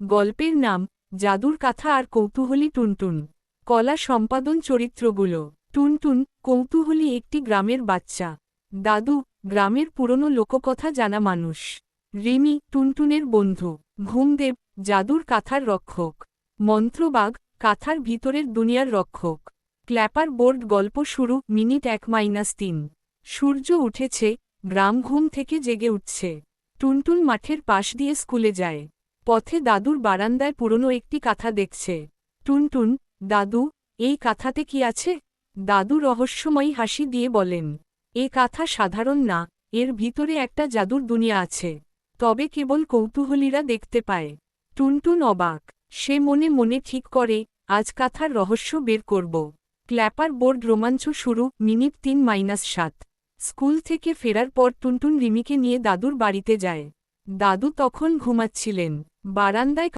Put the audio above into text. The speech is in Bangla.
গল্পের নাম জাদুর কাথা আর কৌতূহলী টুনটুন। কলা সম্পাদন চরিত্রগুলো। টুনটুন কৌতূহলী একটি গ্রামের বাচ্চা। দাদু গ্রামের পুরনো লোককথা জানা মানুষ। রিমি টুনটুনের বন্ধু। ঘুমদেব জাদুর কাথার রক্ষক। মন্ত্রবাগ কাথার ভিতরের দুনিয়ার রক্ষক। ক্ল্যাপার বোর্ড গল্প শুরু মিনিট 1-3। সূর্য উঠেছে, গ্রাম ঘুম থেকে জেগে উঠছে। টুনটুন মাঠের পাশ দিয়ে স্কুলে যায়। পথে দাদুর বারান্দায় পুরনো একটি কাঁথা দেখছে। টুনটুন দাদু এই কাঁথাতে কি আছে? দাদু রহস্যময়ী হাসি দিয়ে বলেন, এ কাঁথা সাধারণ না, এর ভিতরে একটা জাদুর দুনিয়া আছে। তবে কেবল কৌতূহলীরা দেখতে পায়। টুনটুন অবাক। সে মনে মনে ঠিক করে, আজ কাঁথার রহস্য বের করব। ক্ল্যাপার বোর্ড রোমাঞ্চ শুরু মিনিট 3-7। স্কুল থেকে ফেরার পর টুনটুন রিমিকে নিয়ে দাদুর বাড়িতে যায়। দাদু তখন ঘুমাচ্ছিলেন। বারান্দায়